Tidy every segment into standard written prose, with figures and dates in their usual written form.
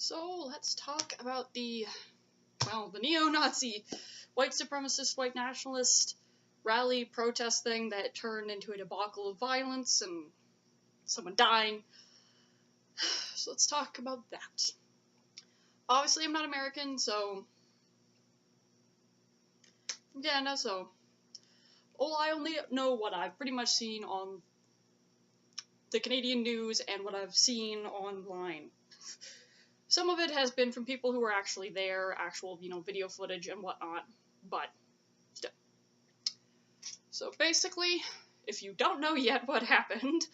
So let's talk about the neo-Nazi, white supremacist, white nationalist rally protest thing that turned into a debacle of violence and someone dying. So let's talk about that. Obviously, I'm not American, so yeah, no, so I only know what I've pretty much seen on the Canadian news and what I've seen online. Some of it has been from people who were actually there, actual, video footage and whatnot, but still. So basically, if you don't know yet what happened,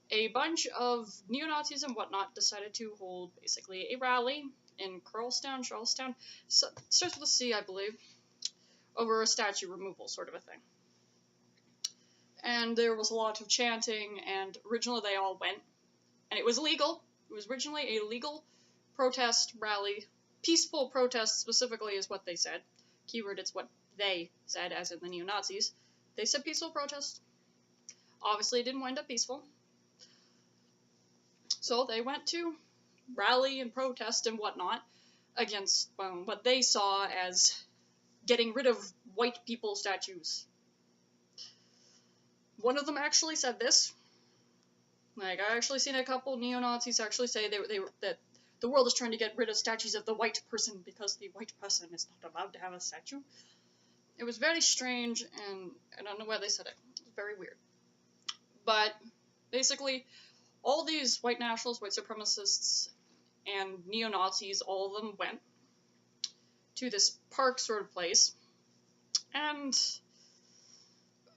a bunch of neo-Nazis and whatnot decided to hold basically a rally in Charlestown, so, starts with a C, I believe, over a statue removal sort of a thing. And there was a lot of chanting, and originally they all went, and it was illegal. It was originally a legal protest rally. Peaceful protest specifically is what they said. Keyword, it's what they said, as in the neo-Nazis. They said peaceful protest. Obviously, it didn't wind up peaceful. So they went to rally and protest and whatnot against what they saw as getting rid of white people statues. One of them actually said this. Like, I actually seen a couple neo-Nazis actually say that the world is trying to get rid of statues of the white person because the white person is not allowed to have a statue. It was very strange, and I don't know why they said it. It was very weird. But basically, all these white nationalists, white supremacists, and neo-Nazis, all of them went to this park sort of place, and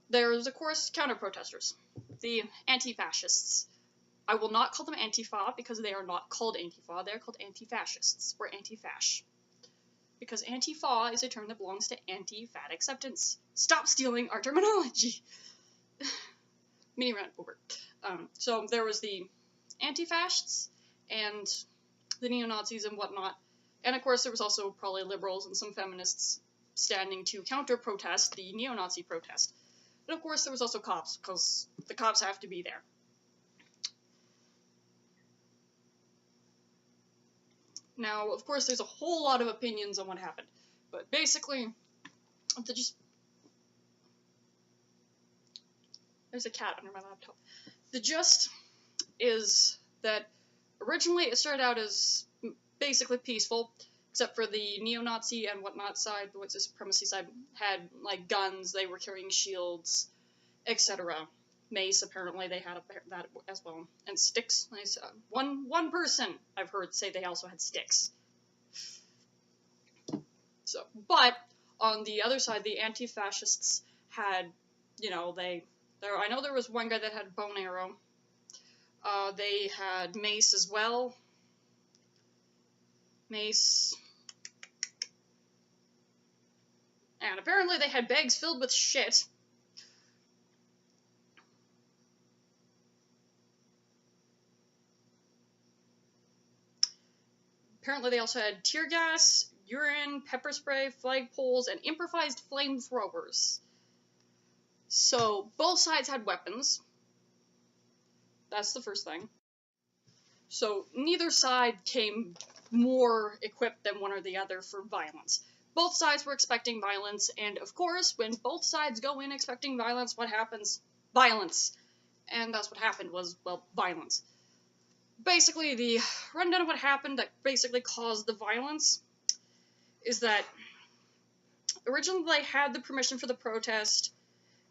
there's, of course, counter-protesters, the anti-fascists. I will not call them Antifa, because they are not called Antifa, they are called anti-fascists, or anti-fash. Because Antifa is a term that belongs to anti-fat acceptance. Stop stealing our terminology! Mini rant over. So there was the anti-fascists, and the neo-Nazis and whatnot, and of course there was also probably liberals and some feminists standing to counter-protest the neo-Nazi protest. And of course there was also cops, because the cops have to be there. Now, of course, there's a whole lot of opinions on what happened, but basically, there's a cat under my laptop. The gist is that originally it started out as basically peaceful, except for the neo-Nazi and whatnot side, the white supremacy side had, like, guns, they were carrying shields, etc. Mace, apparently, they had that as well. And sticks. One person, I've heard, say they also had sticks. So, but, on the other side, the anti-fascists had, I know there was one guy that had a bow and arrow. They had mace as well. Mace. And apparently they had bags filled with shit. Apparently they also had tear gas, urine, pepper spray, flagpoles, and improvised flamethrowers. So, both sides had weapons. That's the first thing. So, neither side came more equipped than one or the other for violence. Both sides were expecting violence, and of course, when both sides go in expecting violence, what happens? Violence. And that's what happened was, well, violence. Basically, the rundown of what happened that basically caused the violence is that originally they had the permission for the protest,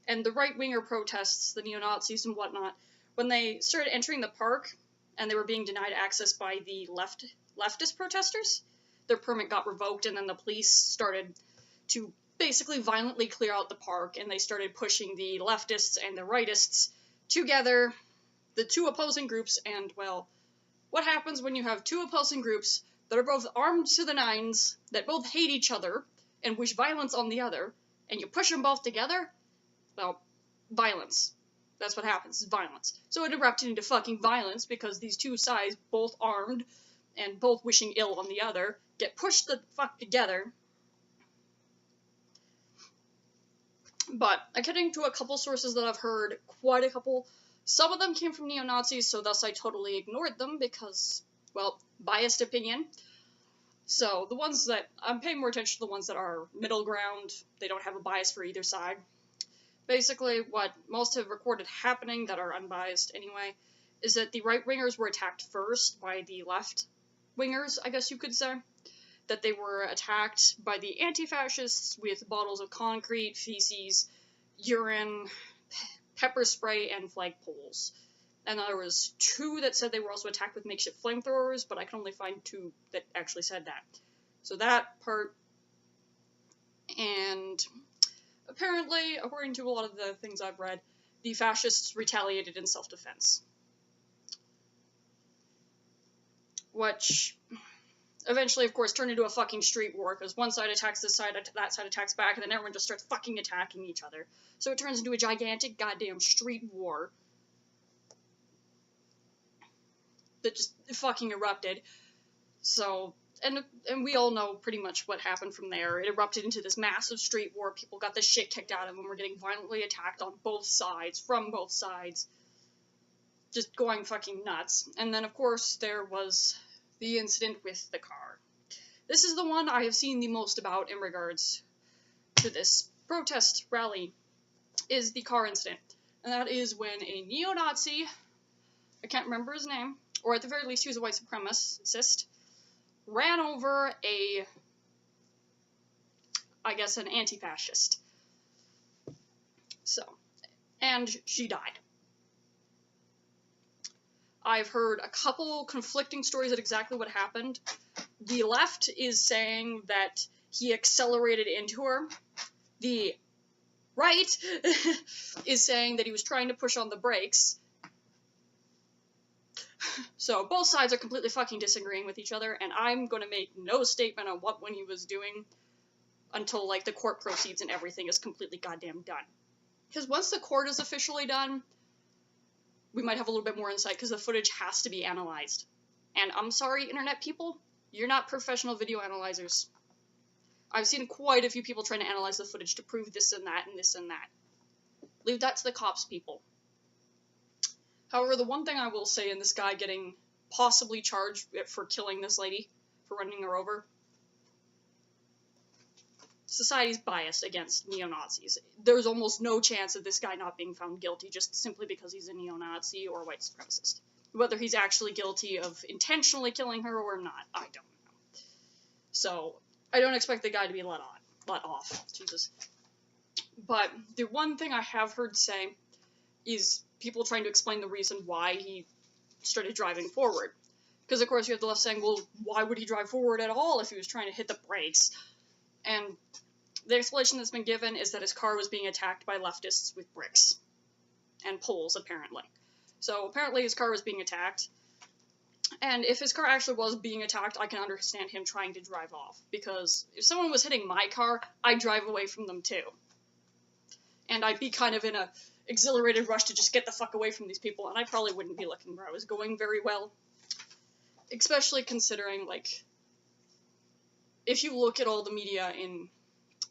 and the right-winger protests, the neo-Nazis and whatnot, when they started entering the park, and they were being denied access by the leftist protesters, their permit got revoked, and then the police started to basically violently clear out the park, and they started pushing the leftists and the rightists together, the two opposing groups, and, well, what happens when you have two opposing groups that are both armed to the nines, that both hate each other, and wish violence on the other, and you push them both together? Well, violence. That's what happens, violence. So it erupted into fucking violence, because these two sides, both armed, and both wishing ill on the other, get pushed the fuck together. But, according to a couple sources that I've heard, quite a couple, some of them came from neo-Nazis, so thus I totally ignored them, because, well, biased opinion. So the ones that I'm paying more attention to, the ones that are middle ground, they don't have a bias for either side. Basically, what most have recorded happening that are unbiased anyway, is that the right-wingers were attacked first by the left-wingers, I guess you could say. That they were attacked by the anti-fascists with bottles of concrete, feces, urine, pepper spray, and flagpoles. And there was 2 that said they were also attacked with makeshift flamethrowers, but I can only find 2 that actually said that. So that part, and apparently, according to a lot of the things I've read, the fascists retaliated in self-defense. Which eventually, of course, turned into a fucking street war, because one side attacks this side, that side attacks back, and then everyone just starts fucking attacking each other. So it turns into a gigantic goddamn street war that just fucking erupted. So, and we all know pretty much what happened from there. It erupted into this massive street war. People got the shit kicked out of them. We're getting violently attacked on both sides, from both sides. Just going fucking nuts. And then, of course, there was the incident with the car. This is the one I have seen the most about in regards to this protest rally, is the car incident. And that is when a neo-Nazi, I can't remember his name, or at the very least he was a white supremacist, ran over I guess an anti-fascist. So, and she died. I've heard a couple conflicting stories at exactly what happened. The left is saying that he accelerated into her. The right is saying that he was trying to push on the brakes. So both sides are completely fucking disagreeing with each other, and I'm going to make no statement on when he was doing until, like, the court proceeds and everything is completely goddamn done. Because once the court is officially done, we might have a little bit more insight, because the footage has to be analyzed. And I'm sorry, internet people, you're not professional video analyzers. I've seen quite a few people trying to analyze the footage to prove this and that and this and that. Leave that to the cops, people. However, the one thing I will say in this guy getting possibly charged for killing this lady, for running her over, society's biased against neo-Nazis. There's almost no chance of this guy not being found guilty just simply because he's a neo-Nazi or a white supremacist. Whether he's actually guilty of intentionally killing her or not, I don't know. So, I don't expect the guy to be let off. Jesus. But the one thing I have heard say is people trying to explain the reason why he started driving forward. Because, of course, you have the left saying, well, why would he drive forward at all if he was trying to hit the brakes? And the explanation that's been given is that his car was being attacked by leftists with bricks. And poles, apparently. So, apparently his car was being attacked. And if his car actually was being attacked, I can understand him trying to drive off. Because if someone was hitting my car, I'd drive away from them too. And I'd be kind of in a exhilarated rush to just get the fuck away from these people, and I probably wouldn't be looking where I was going very well. Especially considering, like, if you look at all the media in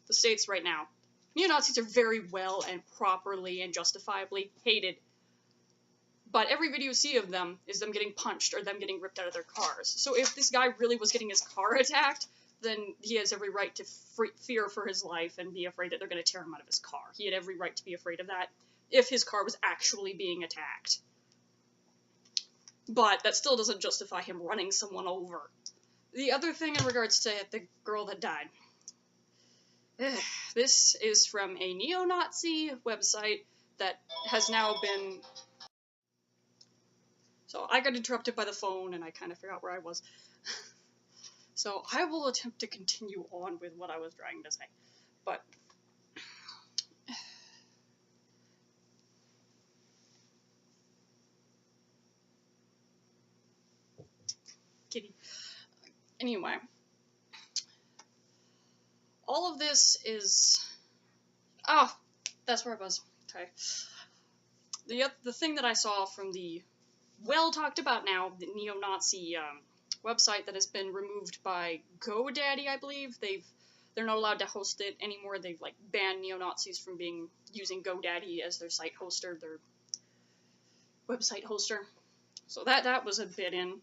the States right now, neo-Nazis are very well and properly and justifiably hated. But every video you see of them is them getting punched or them getting ripped out of their cars. So if this guy really was getting his car attacked, then he has every right to fear for his life and be afraid that they're going to tear him out of his car. He had every right to be afraid of that if his car was actually being attacked. But that still doesn't justify him running someone over. The other thing in regards to the girl that died. This is from a neo-Nazi website that has now been... So I got interrupted by the phone and I kind of forgot where I was. So I will attempt to continue on with what I was trying to say. But... kitty. Anyway. All of this is... Oh, that's where I was. Okay. The thing that I saw from the well-talked-about now, the neo-Nazi website that has been removed by GoDaddy, I believe. They're not allowed to host it anymore. They've, like, banned neo-Nazis from using GoDaddy as their site hoster, their website hoster. So that was a bit in.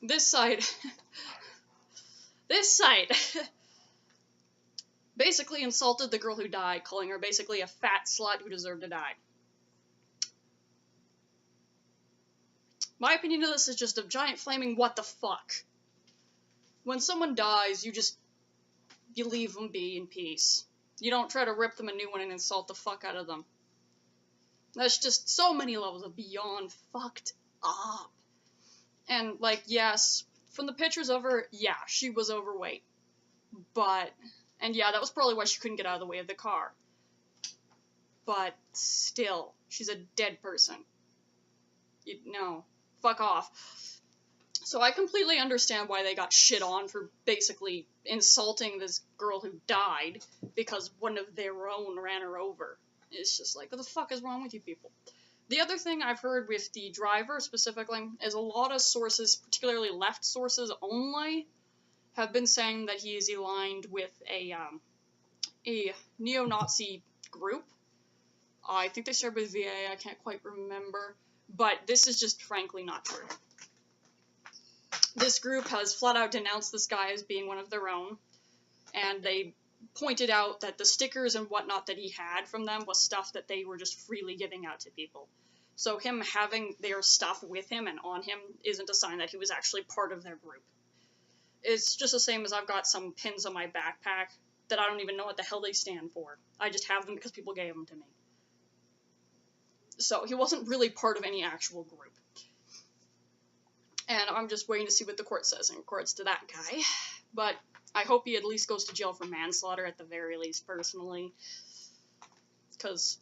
this side basically insulted the girl who died, calling her basically a fat slut who deserved to die. My opinion of this is just a giant flaming what the fuck. When someone dies, you leave them be in peace. You don't try to rip them a new one and insult the fuck out of them. That's just so many levels of beyond fucked up. And, like, yes, from the pictures of her, yeah, she was overweight. But, and yeah, that was probably why she couldn't get out of the way of the car. But, still, she's a dead person. No, fuck off. So I completely understand why they got shit on for basically insulting this girl who died because one of their own ran her over. It's just like, what the fuck is wrong with you people? The other thing I've heard with the driver specifically is a lot of sources, particularly left sources only, have been saying that he is aligned with a neo-Nazi group. I think they started with VA, I can't quite remember. But this is just frankly not true. This group has flat out denounced this guy as being one of their own, and they pointed out that the stickers and whatnot that he had from them was stuff that they were just freely giving out to people. So him having their stuff with him and on him isn't a sign that he was actually part of their group. It's just the same as I've got some pins on my backpack that I don't even know what the hell they stand for. I just have them because people gave them to me. So he wasn't really part of any actual group. And I'm just waiting to see what the court says in regards to that guy. But I hope he at least goes to jail for manslaughter at the very least, personally. Because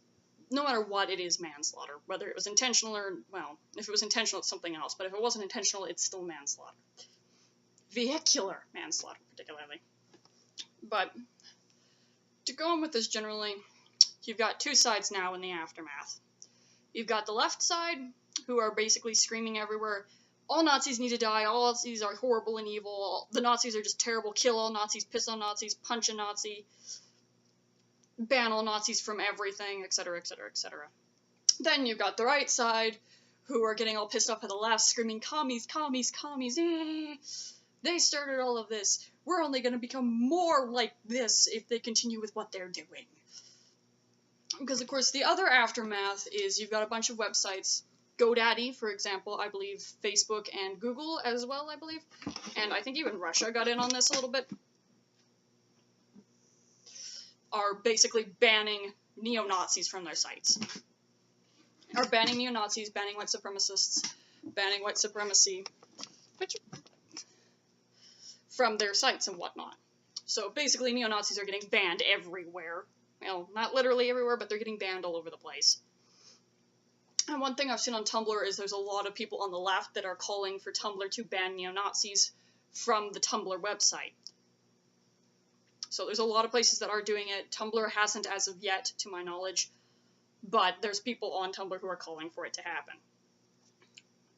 no matter what, it is manslaughter. Whether it was intentional or, well, if it was intentional, it's something else. But if it wasn't intentional, it's still manslaughter. Vehicular manslaughter, particularly. But to go on with this generally, you've got two sides now in the aftermath. You've got the left side, who are basically screaming everywhere, all Nazis need to die, all Nazis are horrible and evil, the Nazis are just terrible, kill all Nazis, piss on Nazis, punch a Nazi, ban all Nazis from everything, etc., etc., etc. Then you've got the right side, who are getting all pissed off at the left, screaming, commies, commies, commies, they started all of this, we're only going to become more like this if they continue with what they're doing. Because, of course, the other aftermath is you've got a bunch of websites, GoDaddy, for example, I believe Facebook and Google as well, I believe, and I think even Russia got in on this a little bit, are basically banning neo-Nazis from their sites. Are banning neo-Nazis, banning white supremacists, banning white supremacy, from their sites and whatnot. So basically neo-Nazis are getting banned everywhere. Well, not literally everywhere, but they're getting banned all over the place. And one thing I've seen on Tumblr is there's a lot of people on the left that are calling for Tumblr to ban neo-Nazis from the Tumblr website. So there's a lot of places that are doing it. Tumblr hasn't as of yet, to my knowledge, but there's people on Tumblr who are calling for it to happen.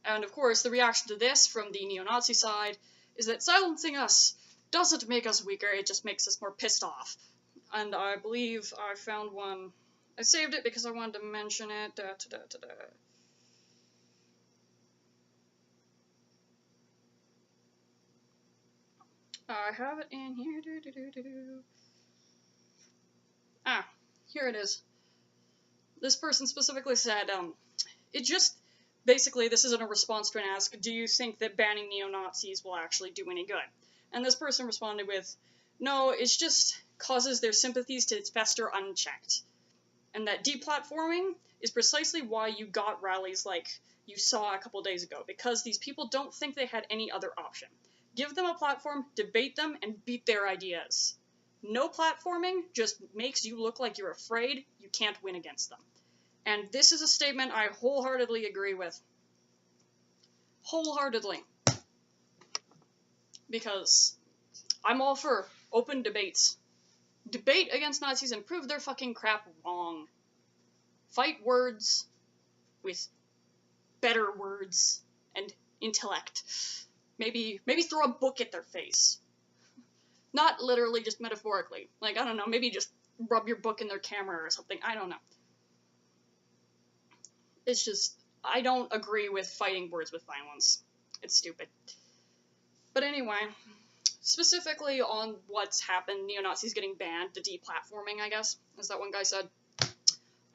And of course, the reaction to this from the neo-Nazi side is that silencing us doesn't make us weaker, it just makes us more pissed off. And I believe I found one. I saved it because I wanted to mention it. I have it in here. Ah, here it is. This person specifically said, it just, basically, this isn't a response to an ask, do you think that banning neo-Nazis will actually do any good? And this person responded with, no, it's just causes their sympathies to fester unchecked. And that deplatforming is precisely why you got rallies like you saw a couple days ago, because these people don't think they had any other option. Give them a platform, debate them, and beat their ideas. No platforming just makes you look like you're afraid you can't win against them. And this is a statement I wholeheartedly agree with. Wholeheartedly. Because I'm all for open debates. Debate against Nazis and prove their fucking crap wrong. Fight words with better words and intellect. Maybe throw a book at their face. Not literally, just metaphorically. Like, I don't know, maybe just rub your book in their camera or something. I don't know. It's just, I don't agree with fighting words with violence. It's stupid. But anyway, specifically on what's happened, neo-Nazis getting banned, the deplatforming, I guess, as that one guy said,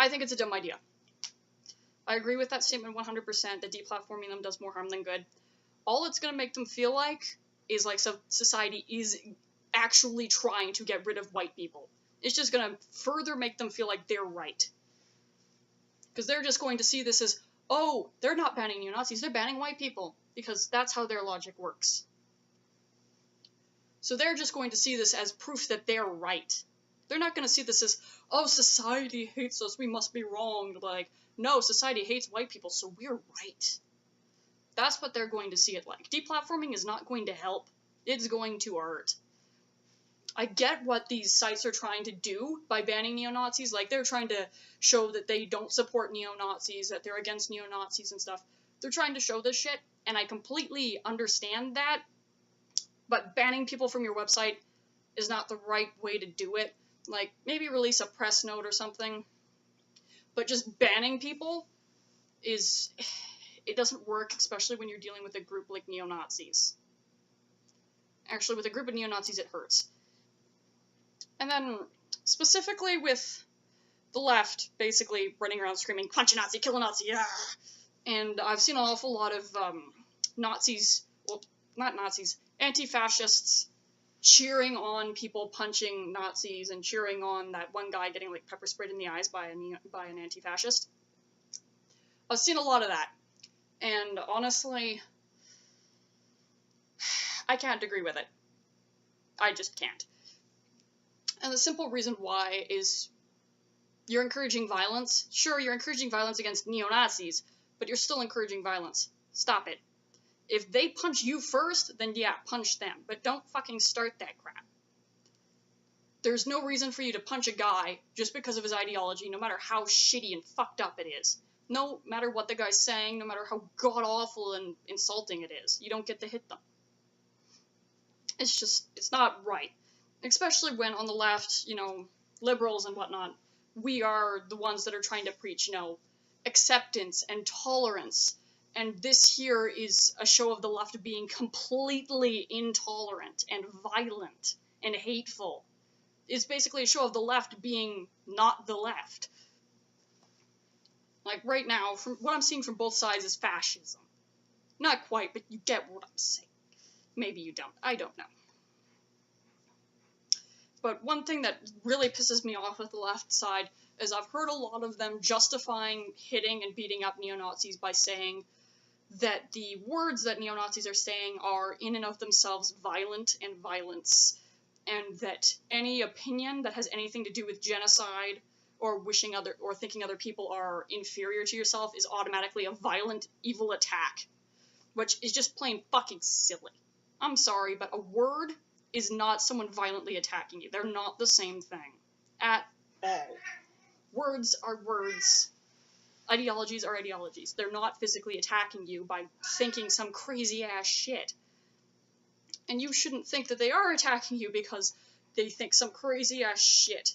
I think it's a dumb idea. I agree with that statement 100%, that deplatforming them does more harm than good. All it's going to make them feel like is like society is actually trying to get rid of white people. It's just going to further make them feel like they're right. Because they're just going to see this as, oh, they're not banning neo-Nazis, they're banning white people. Because that's how their logic works. So they're just going to see this as proof that they're right. They're not going to see this as, oh, society hates us, we must be wrong. Like, no, society hates white people, so we're right. That's what they're going to see it like. Deplatforming is not going to help. It's going to hurt. I get what these sites are trying to do by banning neo-Nazis. Like, they're trying to show that they don't support neo-Nazis, that they're against neo-Nazis and stuff. They're trying to show this shit, and I completely understand that. But banning people from your website is not the right way to do it. Like, maybe release a press note or something. But just banning people it doesn't work, especially when you're dealing with a group like neo-Nazis. Actually, with a group of neo-Nazis, it hurts. And then, specifically with the left, basically running around screaming, punch a Nazi, kill a Nazi, yeah! And I've seen an awful lot of Nazis, well, not Nazis, anti-fascists cheering on people punching Nazis and cheering on that one guy getting, like, pepper sprayed in the eyes by an anti-fascist. I've seen a lot of that. And honestly, I can't agree with it. I just can't. And the simple reason why is you're encouraging violence. Sure, you're encouraging violence against neo-Nazis, but you're still encouraging violence. Stop it. If they punch you first, then yeah, punch them. But don't fucking start that crap. There's no reason for you to punch a guy just because of his ideology, no matter how shitty and fucked up it is. No matter what the guy's saying, no matter how god-awful and insulting it is. You don't get to hit them. It's not right. Especially when on the left, liberals and whatnot, we are the ones that are trying to preach, acceptance and tolerance. And this here is a show of the left being completely intolerant and violent and hateful. It's basically a show of the left being not the left. Like, right now, from what I'm seeing from both sides is fascism. Not quite, but you get what I'm saying. Maybe you don't. I don't know. But one thing that really pisses me off with the left side is I've heard a lot of them justifying hitting and beating up neo-Nazis by saying that the words that neo-Nazis are saying are in and of themselves violent and violence, and that any opinion that has anything to do with genocide or thinking other people are inferior to yourself is automatically a violent, evil attack, which is just plain fucking silly. I'm sorry, but a word is not someone violently attacking you. They're not the same thing. At all. Words are words. Ideologies are ideologies. They're not physically attacking you by thinking some crazy-ass shit. And you shouldn't think that they are attacking you because they think some crazy-ass shit.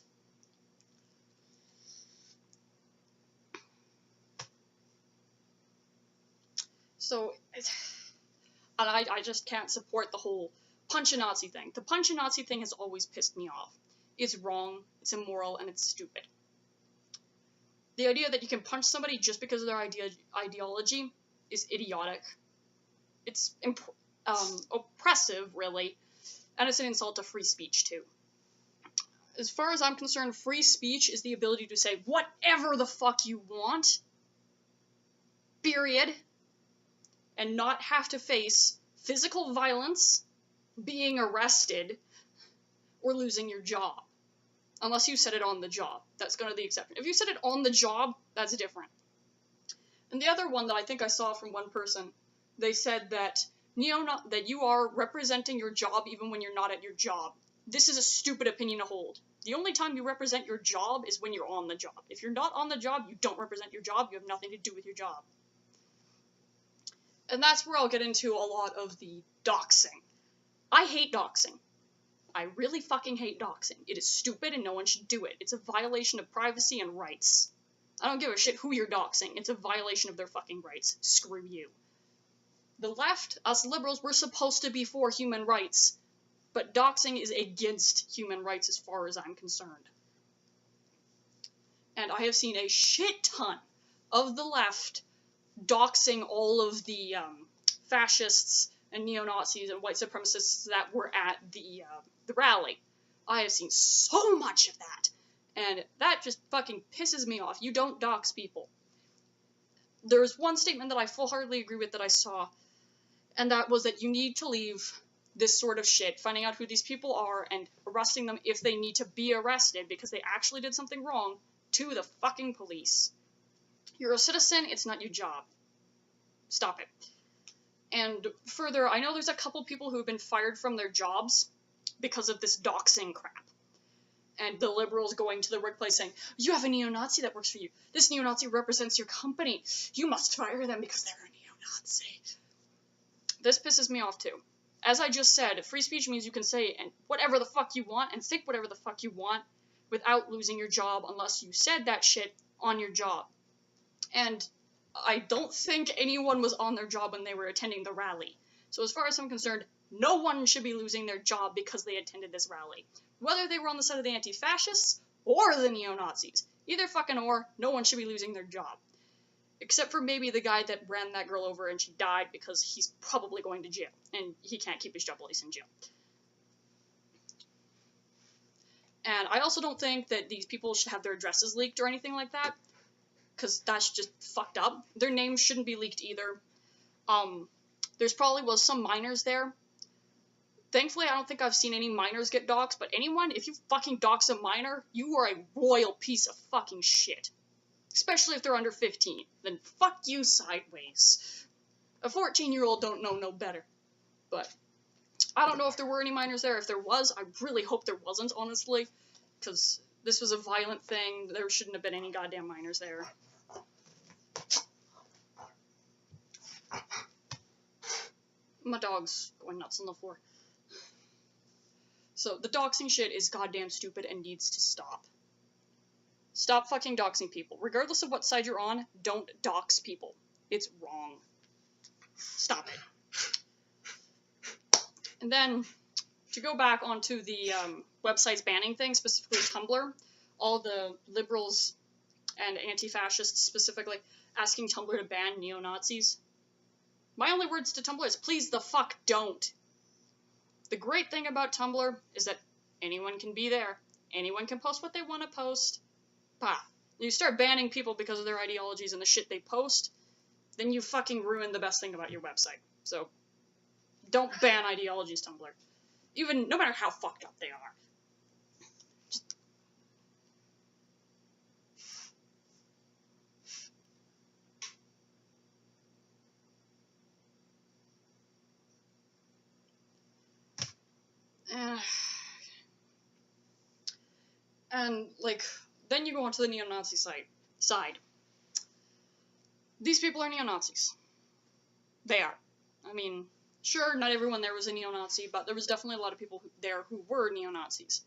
So, and I just can't support the whole punch a Nazi thing. The punch a Nazi thing has always pissed me off. It's wrong, it's immoral, and it's stupid. The idea that you can punch somebody just because of their ideology is idiotic. It's oppressive, really, and it's an insult to free speech, too. As far as I'm concerned, free speech is the ability to say whatever the fuck you want, period, and not have to face physical violence, being arrested, or losing your job. Unless you said it on the job. That's going to be the exception. If you said it on the job, that's different. And the other one that I think I saw from one person, they said that that you are representing your job even when you're not at your job. This is a stupid opinion to hold. The only time you represent your job is when you're on the job. If you're not on the job, you don't represent your job. You have nothing to do with your job. And that's where I'll get into a lot of the doxing. I hate doxing. I really fucking hate doxing. It is stupid and no one should do it. It's a violation of privacy and rights. I don't give a shit who you're doxing. It's a violation of their fucking rights. Screw you. The left, us liberals, we're supposed to be for human rights, but doxing is against human rights as far as I'm concerned. And I have seen a shit ton of the left doxing all of the fascists and neo-Nazis and white supremacists that were at the rally. I have seen so much of that, and that just fucking pisses me off. You don't dox people. There's one statement that I full-heartedly agree with that I saw, and that was that you need to leave this sort of shit, finding out who these people are and arresting them if they need to be arrested because they actually did something wrong, to the fucking police. You're a citizen, it's not your job. Stop it. And further, I know there's a couple people who have been fired from their jobs because of this doxing crap. And the liberals going to the workplace saying, you have a neo-Nazi that works for you. This neo-Nazi represents your company. You must fire them because they're a neo-Nazi. This pisses me off too. As I just said, free speech means you can say whatever the fuck you want and think whatever the fuck you want without losing your job unless you said that shit on your job. And I don't think anyone was on their job when they were attending the rally. So as far as I'm concerned, no one should be losing their job because they attended this rally. Whether they were on the side of the anti-fascists or the neo-Nazis. Either fucking or, no one should be losing their job. Except for maybe the guy that ran that girl over and she died because he's probably going to jail. And he can't keep his job while he's in jail. And I also don't think that these people should have their addresses leaked or anything like that. Because that's just fucked up. Their names shouldn't be leaked either. There's probably was some minors there. Thankfully, I don't think I've seen any minors get doxxed, but anyone, if you fucking dox a minor, you are a royal piece of fucking shit. Especially if they're under 15. Then fuck you sideways. A 14-year-old don't know no better. But I don't know if there were any minors there. If there was, I really hope there wasn't, honestly. Because this was a violent thing. There shouldn't have been any goddamn minors there. My dog's going nuts on the floor. So, the doxing shit is goddamn stupid and needs to stop. Stop fucking doxing people. Regardless of what side you're on, don't dox people. It's wrong. Stop it. And then, to go back onto the websites banning thing, specifically Tumblr, all the liberals and anti-fascists specifically asking Tumblr to ban neo-Nazis. My only words to Tumblr is, please the fuck don't. The great thing about Tumblr is that anyone can be there. Anyone can post what they want to post. Bah. You start banning people because of their ideologies and the shit they post, then you fucking ruin the best thing about your website. So, don't ban ideologies, Tumblr. Even, no matter how fucked up they are. And, like, then you go onto the neo-Nazi side. These people are neo-Nazis. They are. I mean, sure, not everyone there was a neo-Nazi, but there was definitely a lot of people there who were neo-Nazis.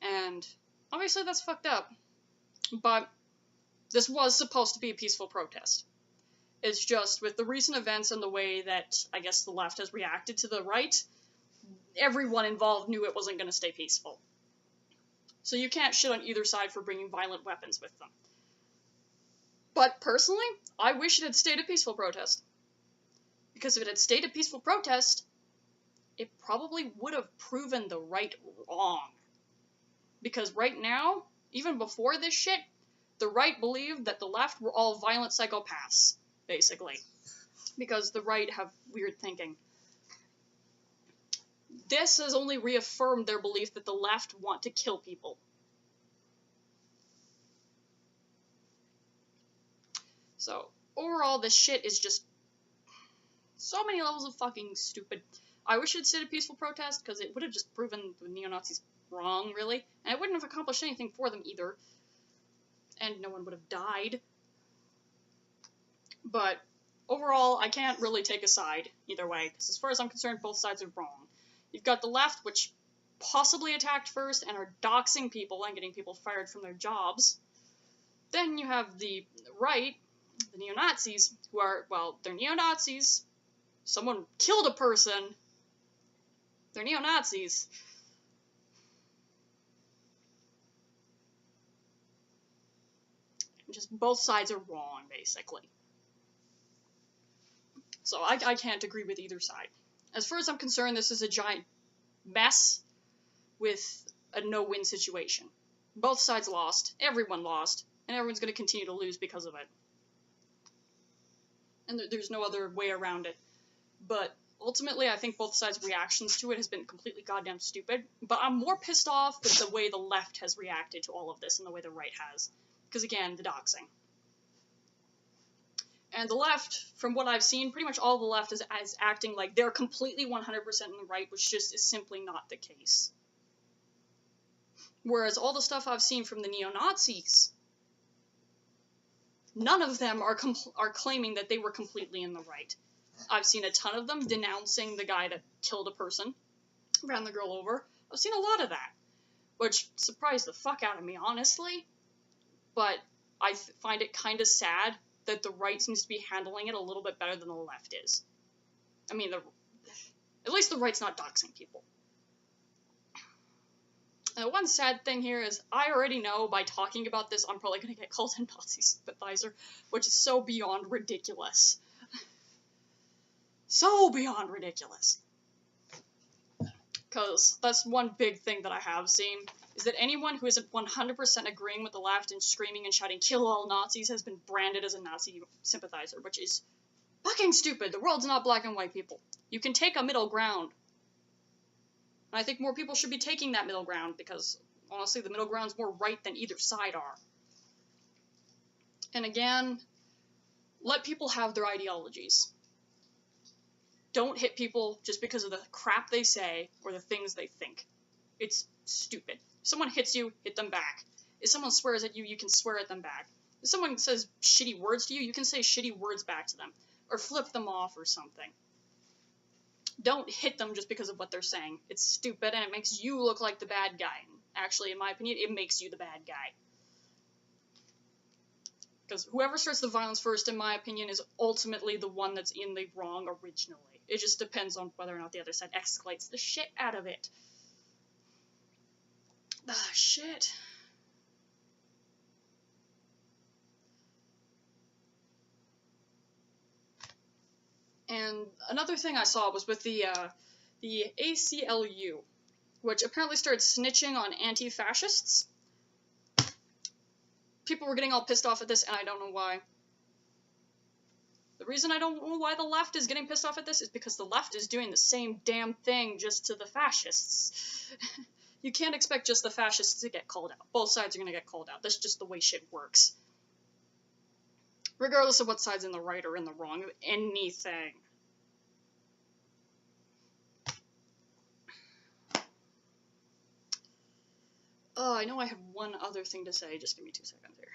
And, obviously that's fucked up. But, this was supposed to be a peaceful protest. It's just, with the recent events and the way that, I guess, the left has reacted to the right, everyone involved knew it wasn't going to stay peaceful. So you can't shit on either side for bringing violent weapons with them. But personally, I wish it had stayed a peaceful protest. Because if it had stayed a peaceful protest, it probably would have proven the right wrong. Because right now, even before this shit, the right believed that the left were all violent psychopaths, basically. Because the right have weird thinking. This has only reaffirmed their belief that the left want to kill people. So, overall, this shit is just so many levels of fucking stupid. I wish it stayed a peaceful protest, because it would have just proven the neo-Nazis wrong, really. And it wouldn't have accomplished anything for them, either. And no one would have died. But, overall, I can't really take a side either way, because as far as I'm concerned, both sides are wrong. You've got the left, which possibly attacked first and are doxing people and getting people fired from their jobs. Then you have the right, the neo-Nazis, who are, well, they're neo-Nazis, someone killed a person, they're neo-Nazis. Just both sides are wrong, basically. So I can't agree with either side. As far as I'm concerned, this is a giant mess with a no-win situation. Both sides lost, everyone lost, and everyone's going to continue to lose because of it. And there's no other way around it. But ultimately, I think both sides' reactions to it has been completely goddamn stupid. But I'm more pissed off with the way the left has reacted to all of this and the way the right has. Because again, the doxing. And the left, from what I've seen, pretty much all the left is acting like they're completely 100% in the right, which just is simply not the case. Whereas all the stuff I've seen from the neo-Nazis, none of them are claiming that they were completely in the right. I've seen a ton of them denouncing the guy that killed a person, ran the girl over. I've seen a lot of that, which surprised the fuck out of me, honestly. But I find it kind of sad that the right seems to be handling it a little bit better than the left is. I mean, at least the right's not doxing people. Now, one sad thing here is I already know by talking about this I'm probably going to get called a Nazi sympathizer, which is so beyond ridiculous. So beyond ridiculous. Because that's one big thing that I have seen, is that anyone who isn't 100% agreeing with the left and screaming and shouting, "Kill all Nazis," has been branded as a Nazi sympathizer, which is fucking stupid. The world's not black and white, people. You can take a middle ground. And I think more people should be taking that middle ground, because, honestly, the middle ground's more right than either side are. And again, let people have their ideologies. Don't hit people just because of the crap they say or the things they think. It's stupid. If someone hits you, hit them back. If someone swears at you, you can swear at them back. If someone says shitty words to you, you can say shitty words back to them. Or flip them off or something. Don't hit them just because of what they're saying. It's stupid and it makes you look like the bad guy. Actually, in my opinion, it makes you the bad guy. Because whoever starts the violence first, in my opinion, is ultimately the one that's in the wrong originally. It just depends on whether or not the other side escalates the shit out of it. Ah, shit. And another thing I saw was with the ACLU, which apparently started snitching on anti-fascists. People were getting all pissed off at this, and I don't know why. The reason I don't know why the left is getting pissed off at this is because the left is doing the same damn thing just to the fascists. You can't expect just the fascists to get called out. Both sides are going to get called out. That's just the way shit works. Regardless of what side's in the right or in the wrong of anything. I know I have one other thing to say. Just give me 2 seconds here.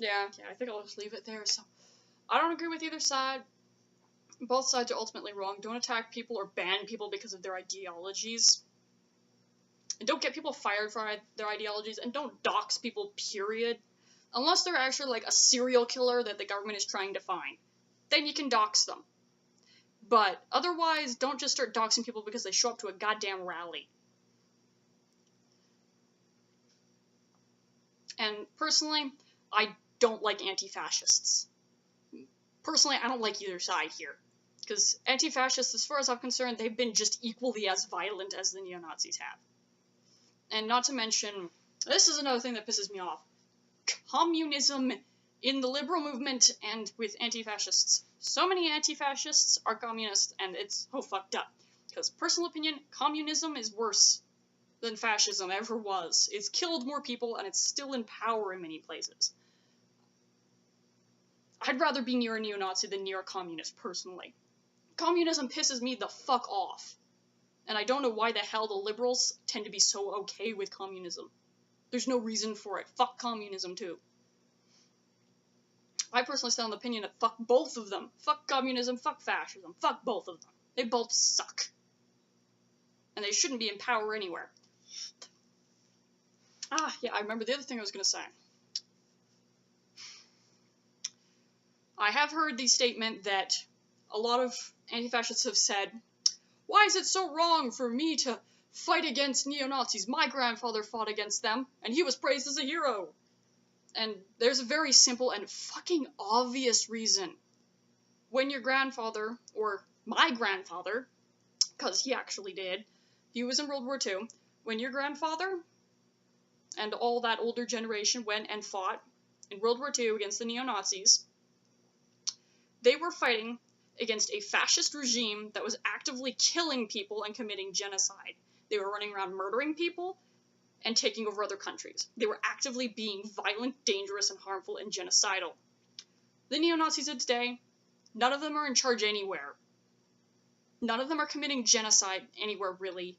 Yeah, I think I'll just leave it there. So, I don't agree with either side. Both sides are ultimately wrong. Don't attack people or ban people because of their ideologies. And don't get people fired for their ideologies. And don't dox people, period. Unless they're actually like a serial killer that the government is trying to find. Then you can dox them. But otherwise, don't just start doxing people because they show up to a goddamn rally. And personally, I don't like anti-fascists. Personally, I don't like either side here. Because anti-fascists, as far as I'm concerned, they've been just equally as violent as the neo-Nazis have. And not to mention, this is another thing that pisses me off. Communism in the liberal movement and with anti-fascists. So many anti-fascists are communists, and it's so fucked up. Because, personal opinion, communism is worse than fascism ever was. It's killed more people, and it's still in power in many places. I'd rather be near a neo-Nazi than near a communist, personally. Communism pisses me the fuck off. And I don't know why the hell the liberals tend to be so okay with communism. There's no reason for it. Fuck communism, too. I personally stand on the opinion that fuck both of them. Fuck communism, fuck fascism, fuck both of them. They both suck. and they shouldn't be in power anywhere. Ah, yeah, I remember the other thing I was going to say. I have heard the statement that a lot of anti-fascists have said, why is it so wrong for me to fight against neo-Nazis? My grandfather fought against them, and he was praised as a hero. And there's a very simple and fucking obvious reason. When your grandfather, or my grandfather, because he actually did, he was in World War II, when your grandfather and all that older generation went and fought in World War II against the neo-Nazis, they were fighting against a fascist regime that was actively killing people and committing genocide. They were running around murdering people and taking over other countries. They were actively being violent, dangerous, and harmful and genocidal. The neo-Nazis of today, none of them are in charge anywhere. None of them are committing genocide anywhere, really.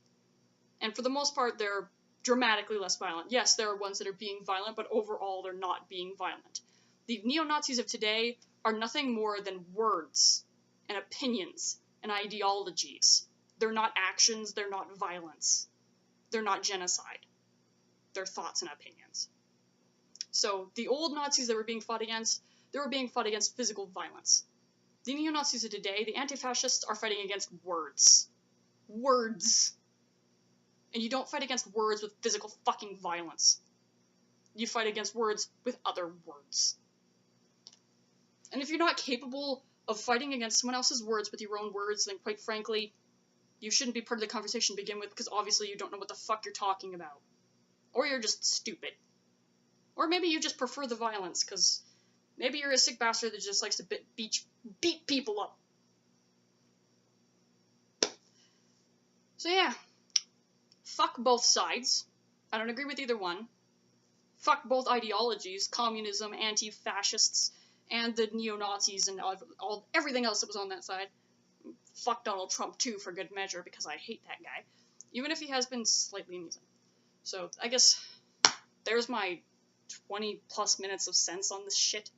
And for the most part, they're dramatically less violent. Yes, there are ones that are being violent, but overall, they're not being violent. The neo-Nazis of today are nothing more than words and opinions and ideologies. They're not actions, they're not violence. They're not genocide. They're thoughts and opinions. So the old Nazis that were being fought against, they were being fought against physical violence. The neo-Nazis of today, the anti-fascists, are fighting against words. Words. And you don't fight against words with physical fucking violence. You fight against words with other words. And if you're not capable of fighting against someone else's words with your own words, then quite frankly, you shouldn't be part of the conversation to begin with, because obviously you don't know what the fuck you're talking about. Or you're just stupid. Or maybe you just prefer the violence, because maybe you're a sick bastard that just likes to beat people up. So yeah. Fuck both sides. I don't agree with either one. Fuck both ideologies, communism, anti-fascists, and the neo-Nazis and everything else that was on that side. Fuck Donald Trump too, for good measure, because I hate that guy. Even if he has been slightly amusing. So, I guess there's my 20 plus minutes of sense on this shit.